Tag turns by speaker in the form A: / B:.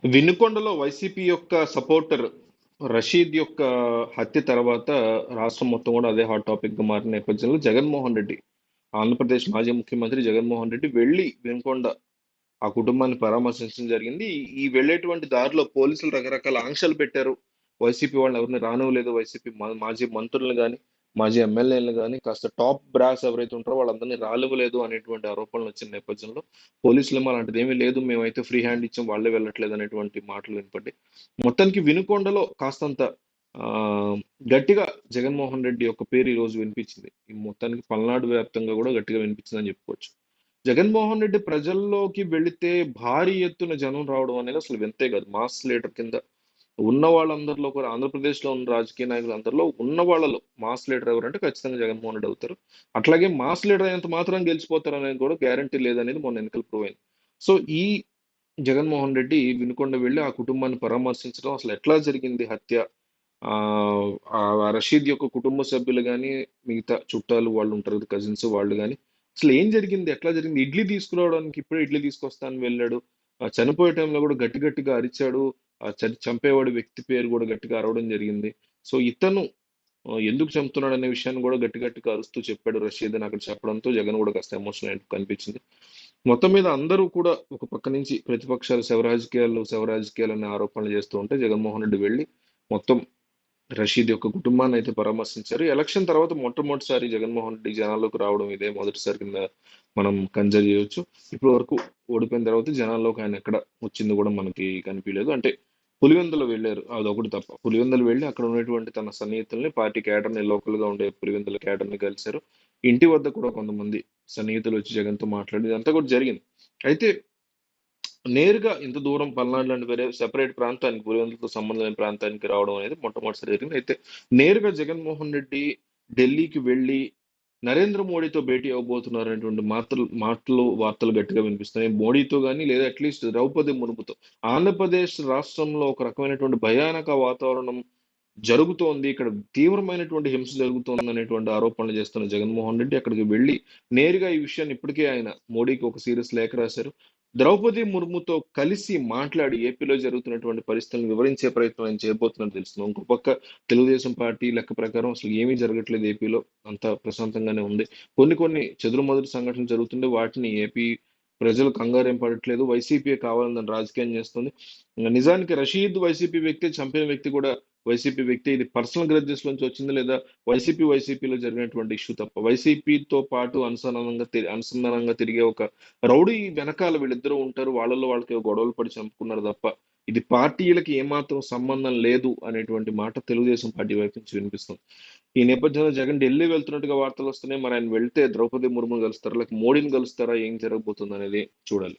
A: వినుకొండలో YCP యొక్క supporter Rashid యొక్క హత్య తర్వాత రాష్ట్రం మొత్తం కూడా అదే హాట్ టాపిక్ గా మారిన నేపథ్యంలో జగన్మోహన్ రెడ్డి, ఆంధ్రప్రదేశ్ మాజీ ముఖ్యమంత్రి జగన్మోహన్ రెడ్డి వెళ్ళి వినుకొండ ఆ కుటుంబాన్ని పరామర్శించడం జరిగింది. ఈ వెళ్ళేటువంటి దారిలో పోలీసులు రకరకాల ఆంక్షలు పెట్టారు. వైసీపీ వాళ్ళని ఎవరిని రానివ్వలేదు. వైసీపీ మాజీ మంత్రులను కానీ, మాజీ ఎమ్మెల్యేలను కానీ, కాస్త టాప్ బ్రాస్ ఎవరైతే ఉంటారో వాళ్ళందరినీ రానివ్వలేదు అనేటువంటి ఆరోపణలు వచ్చిన నేపథ్యంలో పోలీసులేమో అలాంటిది ఏమీ లేదు, మేమైతే ఫ్రీ హ్యాండ్ ఇచ్చాం, వాళ్ళే వెళ్ళట్లేదు అనేటువంటి మాటలు వినపడ్డాయి. మొత్తానికి వినుకొండలో కాస్తంత ఆ గట్టిగా జగన్మోహన్ రెడ్డి యొక్క పేరు ఈ రోజు వినిపించింది. ఈ మొత్తానికి పల్నాడు వ్యాప్తంగా కూడా గట్టిగా వినిపించిందని చెప్పుకోవచ్చు. జగన్మోహన్ రెడ్డి ప్రజల్లోకి వెళితే భారీ ఎత్తున జనం రావడం అనేది అసలు వింతే కాదు. మాస్ లీడర్ కింద ఉన్న వాళ్ళందరిలో కూడా ఆంధ్రప్రదేశ్లో ఉన్న రాజకీయ నాయకులందరిలో ఉన్న వాళ్ళలో మాస్ లీడర్ ఎవరంటే ఖచ్చితంగా జగన్మోహన్ రెడ్డి అవుతారు. అట్లాగే మాస్ లీడర్ అయినంత మాత్రం గెలిచిపోతారు అనేది కూడా గ్యారంటీ లేదనేది మొన్న ఎన్నికలు ప్రూవ్ అయింది. సో ఈ జగన్మోహన్ రెడ్డి వినుకొండ వెళ్ళి ఆ కుటుంబాన్ని పరామర్శించడం, అసలు ఎట్లా జరిగింది హత్య, ఆ ఆ రషీద్ యొక్క కుటుంబ సభ్యులు కానీ, మిగతా చుట్టాలు వాళ్ళు ఉంటారు కదా, కజిన్స్ వాళ్ళు కానీ, అసలు ఏం జరిగింది, ఎట్లా జరిగింది, ఇడ్లీ తీసుకురావడానికి ఇప్పుడే ఇడ్లీ తీసుకొస్తాను వెళ్ళాడు, ఆ చనిపోయే టైంలో కూడా గట్టి గట్టిగా అరిచాడు, ఆ చంపేవాడు వ్యక్తి పేరు కూడా గట్టిగా అరవడం జరిగింది. సో ఇతను ఎందుకు చంపుతున్నాడు అనే విషయాన్ని కూడా గట్టి గట్టిగా అరుస్తూ చెప్పాడు రషీద్ అని అక్కడ చెప్పడంతో జగన్ కూడా కాస్త ఎమోషనల్ అయినట్టు కనిపించింది. మొత్తం మీద అందరూ కూడా ఒక పక్క నుంచి ప్రతిపక్షాలు శవ రాజకీయాలు అనే ఆరోపణలు చేస్తూ ఉంటే జగన్మోహన్ రెడ్డి వెళ్ళి మొత్తం రషీద్ యొక్క కుటుంబాన్ని అయితే పరామర్శించారు. ఎలక్షన్ తర్వాత మొట్టమొదటిసారి జగన్మోహన్ రెడ్డి జనాల్లోకి రావడం ఇదే మొదటిసారి కింద మనం కన్సిడర్ చేయొచ్చు. ఇప్పటి వరకు ఓడిపోయిన తర్వాత జనాల్లోకి ఆయన ఎక్కడ వచ్చింది కూడా మనకి కనిపించలేదు. అంటే పులివెందులు వెళ్ళారు, అదొకటి తప్ప. పులివెందులు వెళ్ళి అక్కడ ఉన్నటువంటి తన సన్నిహితుల్ని, పార్టీ క్యాడర్ని, లోకల్ గా ఉండే పులివెందుల క్యాడర్ని కలిశారు. ఇంటి వద్ద కూడా కొంతమంది సన్నిహితులు వచ్చి జగన్తో మాట్లాడి ఇదంతా కూడా జరిగింది. అయితే నేరుగా ఇంత దూరం పల్నాడు లాంటి వేరే సెపరేట్ ప్రాంతానికి, పులివెందులతో సంబంధం లేని ప్రాంతానికి రావడం అనేది మొట్టమొదటిసారి జరిగింది. అయితే నేరుగా జగన్మోహన్ రెడ్డి ఢిల్లీకి వెళ్ళి నరేంద్ర మోడీతో భేటీ అవ్వబోతున్నారు అనేటువంటి మాటలు వార్తలు గట్టిగా వినిపిస్తున్నాయి. మోడీతో కానీ లేదా అట్లీస్ట్ ద్రౌపది ముర్ముతో. ఆంధ్రప్రదేశ్ రాష్ట్రంలో ఒక రకమైనటువంటి భయానక వాతావరణం జరుగుతోంది, ఇక్కడ తీవ్రమైనటువంటి హింస జరుగుతోంది అనేటువంటి ఆరోపణలు చేస్తున్న జగన్మోహన్ రెడ్డి అక్కడికి వెళ్ళి నేరుగా ఈ విషయాన్ని ఇప్పటికే ఆయన మోడీకి ఒక సీరియస్ లేఖ రాశారు. ద్రౌపది ముర్ముతో కలిసి మాట్లాడి ఏపీలో జరుగుతున్నటువంటి పరిస్థితులను వివరించే ప్రయత్నం ఆయన చేయబోతున్నట్టు తెలుస్తుంది. ఇంకో పక్క తెలుగుదేశం పార్టీ లెక్క ప్రకారం అసలు ఏమీ జరగట్లేదు ఏపీలో, అంతా ప్రశాంతంగానే ఉంది. కొన్ని కొన్ని చెదురుమదురు సంఘటనలు జరుగుతుండే వాటిని ఏపీ ప్రజలు కంగారేం పడట్లేదు, వైసీపీ కావాలని దాన్ని రాజకీయం చేస్తుంది. నిజానికి రషీద్ వైసీపీ వ్యక్తి, చంపిన వ్యక్తి కూడా వైసీపీ వ్యక్తి. ఇది పర్సనల్ గ్రడ్జెస్ నుంచి వచ్చింది లేదా వైసీపీలో జరిగినటువంటి ఇష్యూ తప్ప వైసీపీతో పాటు అనుసంధానంగా తిరిగే ఒక రౌడీ వెనకాల వీళ్ళిద్దరూ ఉంటారు, వాళ్ళలో వాళ్ళకి గొడవలు పడి చంపుకున్నారు తప్ప ఇది పార్టీలకి ఏమాత్రం సంబంధం లేదు అనేటువంటి మాట తెలుగుదేశం పార్టీ వైపు నుంచి వినిపిస్తుంది. ఈ నేపథ్యంలో జగన్ ఢిల్లీ వెళ్తున్నట్టుగా వార్తలు వస్తున్నాయి. మరి ఆయన వెళ్తే ద్రౌపది ముర్మును కలుస్తారా, లేక మోడీని కలుస్తారా, ఏం జరగబోతుంది అనేది చూడాలి.